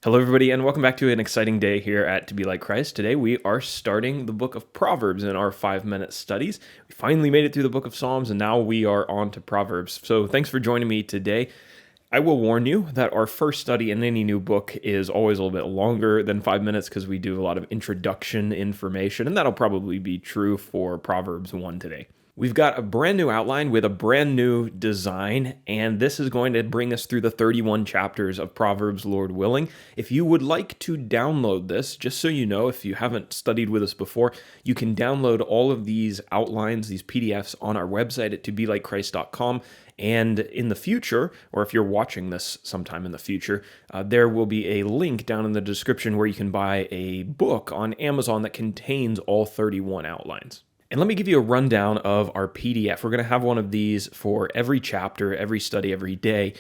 Hello, everybody, and welcome back to an exciting day here at To Be Like Christ. Today, we are starting the book of Proverbs in our 5-minute studies. We finally made it through the book of Psalms, and now we are on to Proverbs. So, thanks for joining me today. I will warn you that our first study in any new book is always a little bit longer than 5 minutes because we do a lot of introduction information, and that'll probably be true for Proverbs 1 today. We've got a brand new outline with a brand new design, and this is going to bring us through the 31 chapters of Proverbs, Lord willing. If you would like to download this, just so you know, if you haven't studied with us before, you can download all of these outlines, these PDFs, on our website at tobelikechrist.com. And in the future, or if you're watching this sometime in the future, there will be a link down in the description where you can buy a book on Amazon that contains all 31 outlines. And let me give you a rundown of our PDF. We're going to have one of these for every chapter, every study, every day.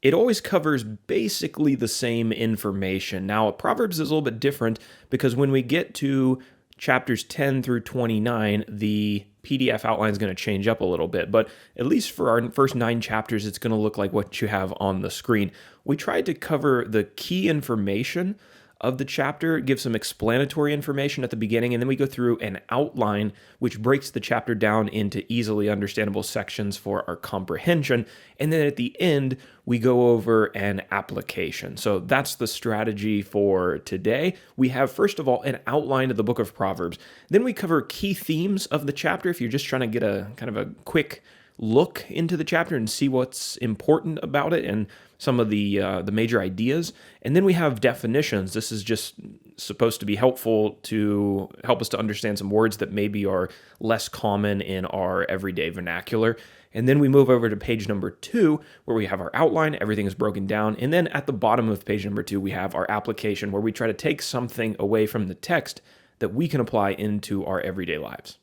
It always covers basically the same information. Now, Proverbs is a little bit different because when we get to chapters 10 through 29, the PDF outline is going to change up a little bit. But at least for our first 9 chapters, it's going to look like what you have on the screen. We tried to cover the key information of the chapter, give some explanatory information at the beginning, and then we go through an outline which breaks the chapter down into easily understandable sections for our comprehension. And then at the end, we go over an application. So that's the strategy for today. We have, first of all, an outline of the book of Proverbs. Then we cover key themes of the chapter if you're just trying to get a kind of a quick look into the chapter and see what's important about it and some of the major ideas. And then we have definitions. This is just supposed to be helpful to help us to understand some words that maybe are less common in our everyday vernacular. And then we move over to page number 2, where we have our outline, everything is broken down. And then at the bottom of page number 2, we have our application, where we try to take something away from the text that we can apply into our everyday lives.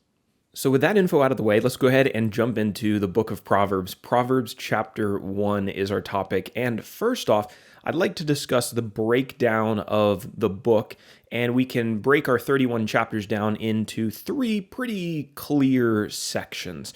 So with that info out of the way, let's go ahead and jump into the book of Proverbs. Proverbs chapter 1 is our topic. And first off, I'd like to discuss the breakdown of the book. And we can break our 31 chapters down into 3 pretty clear sections.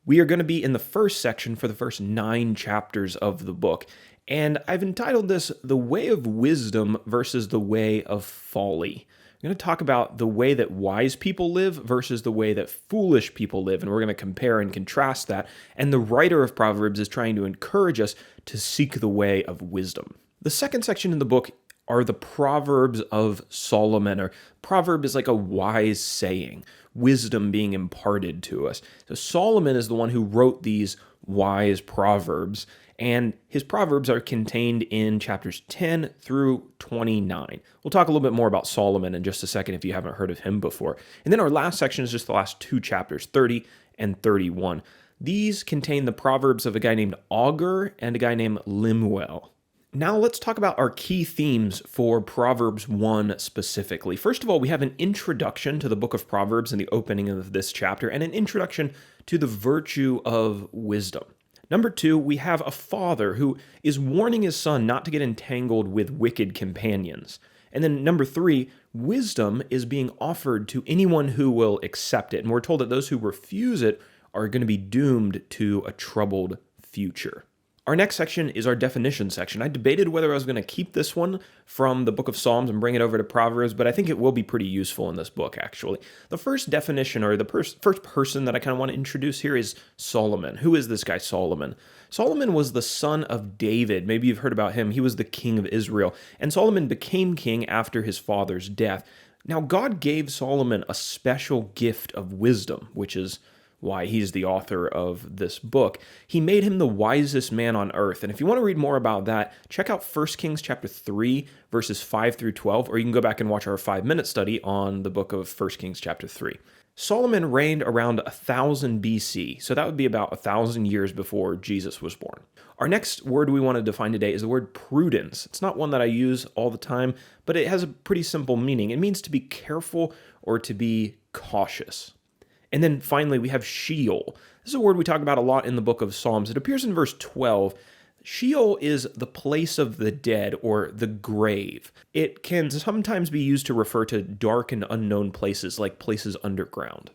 We are going to be in the first section for the first 9 chapters of the book. And I've entitled this The Way of Wisdom versus the Way of Folly. We're going to talk about the way that wise people live versus the way that foolish people live, and we're going to compare and contrast that. And the writer of Proverbs is trying to encourage us to seek the way of wisdom. The second section in the book are the Proverbs of Solomon, or proverb is like a wise saying, wisdom being imparted to us. So Solomon is the one who wrote these wise proverbs, and his proverbs are contained in chapters 10 through 29. We'll talk a little bit more about Solomon in just a second if you haven't heard of him before. And then our last section is just the last 2 chapters, 30 and 31. These contain the proverbs of a guy named Augur and a guy named Lemuel. Now let's talk about our key themes for Proverbs 1 specifically. First of all, we have an introduction to the book of Proverbs in the opening of this chapter, and an introduction to the virtue of wisdom. Number 2, we have a father who is warning his son not to get entangled with wicked companions. And then number 3, wisdom is being offered to anyone who will accept it. And we're told that those who refuse it are going to be doomed to a troubled future. Our next section is our definition section. I debated whether I was going to keep this one from the book of Psalms and bring it over to Proverbs, but I think it will be pretty useful in this book, actually. The first definition, or the first person that I kind of want to introduce here, is Solomon. Who is this guy, Solomon? Solomon was the son of David. Maybe you've heard about him. He was the king of Israel, and Solomon became king after his father's death. Now, God gave Solomon a special gift of wisdom, which is why he's the author of this book. He made him the wisest man on earth. And if you want to read more about that, check out 1 Kings chapter 3, verses 5 through 12, or you can go back and watch our 5-minute study on the book of 1 Kings chapter 3. Solomon reigned around 1000 BC, so that would be about 1,000 years before Jesus was born. Our next word we want to define today is the word prudence. It's not one that I use all the time, but it has a pretty simple meaning. It means to be careful or to be cautious. And then finally, we have Sheol. This is a word we talk about a lot in the book of Psalms. It appears in verse 12. Sheol is the place of the dead, or the grave. It can sometimes be used to refer to dark and unknown places, like places underground.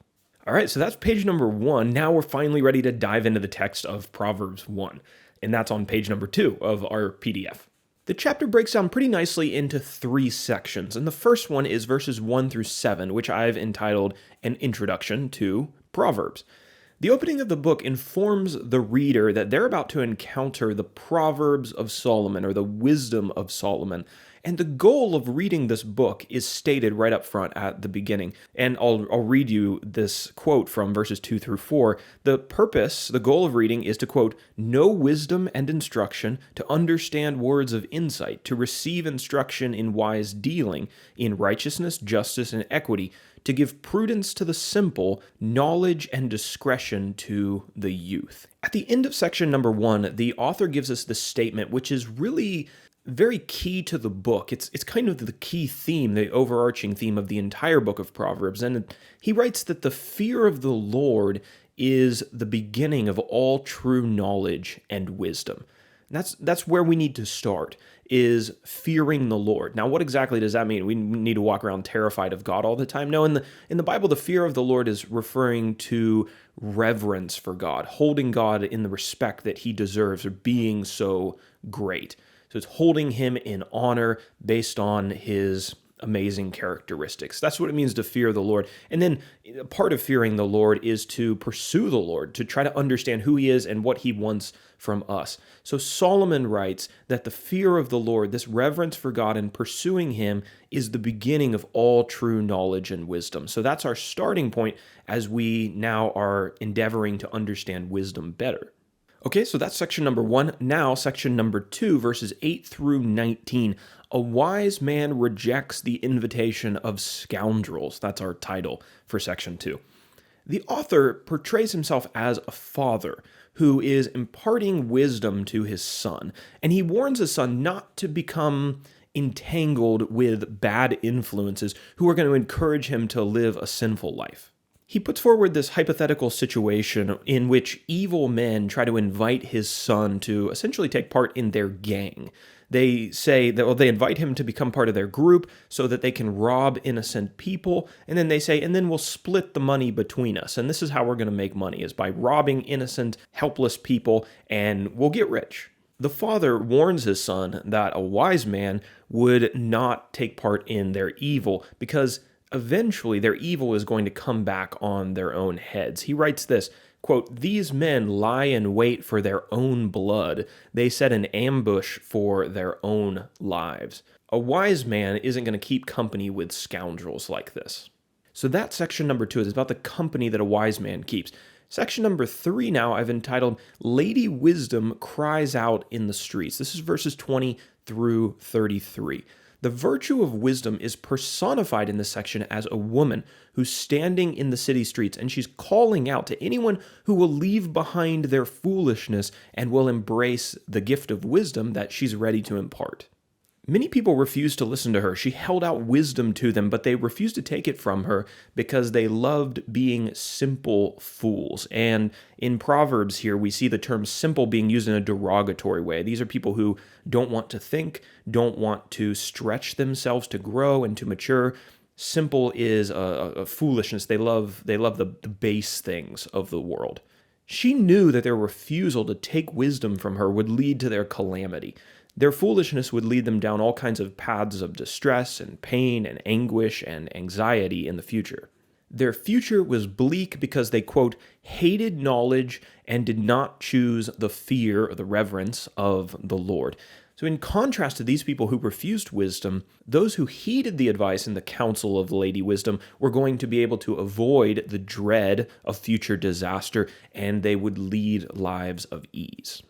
All right, so that's page number 1. Now we're finally ready to dive into the text of Proverbs 1, and that's on page number 2 of our PDF. The chapter breaks down pretty nicely into three sections, and the first one is verses 1 through 7, which I've entitled An Introduction to Proverbs. The opening of the book informs the reader that they're about to encounter the Proverbs of Solomon, or the wisdom of Solomon. And the goal of reading this book is stated right up front at the beginning. And I'll read you this quote from verses 2 through 4. The goal of reading is to, quote, know wisdom and instruction, to understand words of insight, to receive instruction in wise dealing, in righteousness, justice, and equity, to give prudence to the simple, knowledge and discretion to the youth. At the end of section number 1, the author gives us this statement, which is really very key to the book. It's kind of the key theme, the overarching theme of the entire book of Proverbs. And he writes that the fear of the Lord is the beginning of all true knowledge and wisdom. And that's where we need to start, is fearing the Lord. Now, what exactly does that mean? We need to walk around terrified of God all the time? No, in the Bible, the fear of the Lord is referring to reverence for God, holding God in the respect that he deserves, or being so great. So it's holding him in honor based on his amazing characteristics. That's what it means to fear the Lord. And then part of fearing the Lord is to pursue the Lord, to try to understand who he is and what he wants from us. So Solomon writes that the fear of the Lord, this reverence for God and pursuing him, is the beginning of all true knowledge and wisdom. So that's our starting point as we now are endeavoring to understand wisdom better. Okay, so that's section number 1. Now, section number 2, verses 8 through 19. A wise man rejects the invitation of scoundrels. That's our title for section 2. The author portrays himself as a father who is imparting wisdom to his son, and he warns his son not to become entangled with bad influences who are going to encourage him to live a sinful life. He puts forward this hypothetical situation in which evil men try to invite his son to essentially take part in their gang. They say that, they invite him to become part of their group so that they can rob innocent people. And then they say, and then we'll split the money between us. And this is how we're going to make money, is by robbing innocent, helpless people, and we'll get rich. The father warns his son that a wise man would not take part in their evil, because eventually their evil is going to come back on their own heads. He writes this, quote, these men lie in wait for their own blood. They set an ambush for their own lives. A wise man isn't going to keep company with scoundrels like this. So that's section number 2. It's about the company that a wise man keeps. Section number 3 now I've entitled, Lady Wisdom Cries Out in the Streets. This is verses 20 through 33. The virtue of wisdom is personified in this section as a woman who's standing in the city streets, and she's calling out to anyone who will leave behind their foolishness and will embrace the gift of wisdom that she's ready to impart. Many people refused to listen to her. She held out wisdom to them, but they refused to take it from her because they loved being simple fools. And in Proverbs here, we see the term simple being used in a derogatory way. These are people who don't want to think, don't want to stretch themselves to grow and to mature. Simple is a foolishness. They love the base things of the world. She knew that their refusal to take wisdom from her would lead to their calamity. Their foolishness would lead them down all kinds of paths of distress and pain and anguish and anxiety in the future. Their future was bleak because they, quote, hated knowledge and did not choose the fear or the reverence of the Lord. So in contrast to these people who refused wisdom, those who heeded the advice and the counsel of Lady Wisdom were going to be able to avoid the dread of future disaster, and they would lead lives of ease.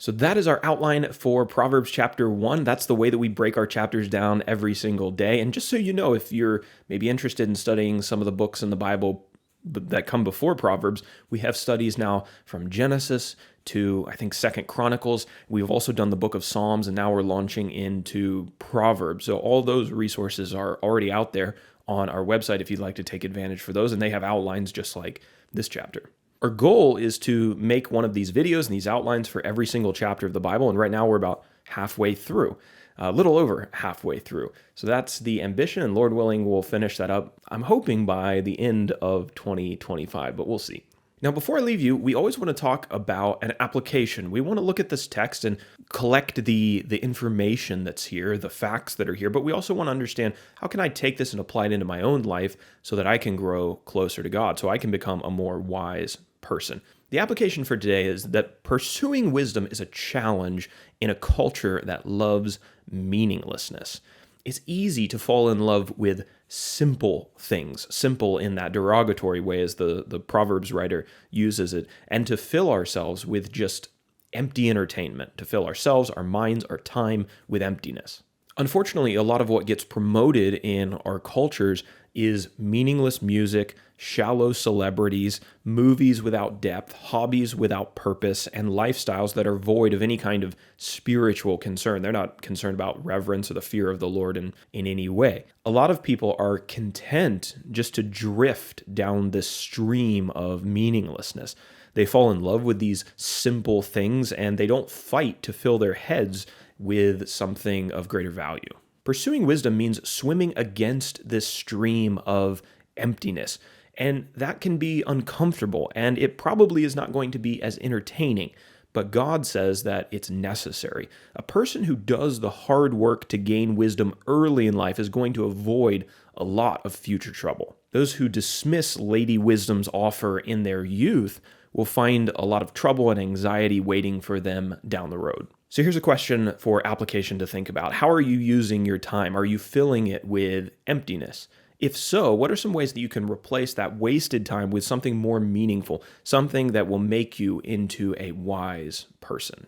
So that is our outline for Proverbs chapter 1. That's the way that we break our chapters down every single day. And just so you know, if you're maybe interested in studying some of the books in the Bible that come before Proverbs, we have studies now from Genesis to, I think, 2nd Chronicles. We've also done the book of Psalms, and now we're launching into Proverbs. So all those resources are already out there on our website if you'd like to take advantage for those, and they have outlines just like this chapter. Our goal is to make one of these videos and these outlines for every single chapter of the Bible, and right now we're about halfway through, a little over halfway through. So that's the ambition, and Lord willing, we'll finish that up, I'm hoping, by the end of 2025, but we'll see. Now, before I leave you, we always want to talk about an application. We want to look at this text and collect the information that's here, the facts that are here, but we also want to understand how can I take this and apply it into my own life so that I can grow closer to God, so I can become a more wise person. The application for today is that pursuing wisdom is a challenge in a culture that loves meaninglessness. It's easy to fall in love with simple things, simple in that derogatory way as the Proverbs writer uses it, and to fill ourselves with just empty entertainment, to fill ourselves, our minds, our time with emptiness. Unfortunately, a lot of what gets promoted in our cultures is meaningless music, shallow celebrities, movies without depth, hobbies without purpose, and lifestyles that are void of any kind of spiritual concern. They're not concerned about reverence or the fear of the Lord in any way. A lot of people are content just to drift down this stream of meaninglessness. They fall in love with these simple things and they don't fight to fill their heads with something of greater value. Pursuing wisdom means swimming against this stream of emptiness, and that can be uncomfortable, and it probably is not going to be as entertaining, but God says that it's necessary. A person who does the hard work to gain wisdom early in life is going to avoid a lot of future trouble. Those who dismiss Lady Wisdom's offer in their youth will find a lot of trouble and anxiety waiting for them down the road. So here's a question for application to think about. How are you using your time? Are you filling it with emptiness? If so, what are some ways that you can replace that wasted time with something more meaningful, something that will make you into a wise person?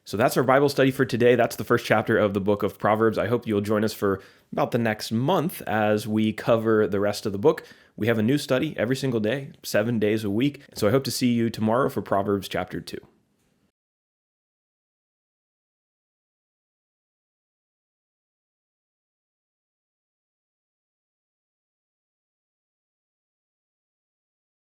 So that's our Bible study for today. That's the first chapter of the book of Proverbs. I hope you'll join us for about the next month as we cover the rest of the book. We have a new study every single day, 7 days a week. So I hope to see you tomorrow for Proverbs chapter 2.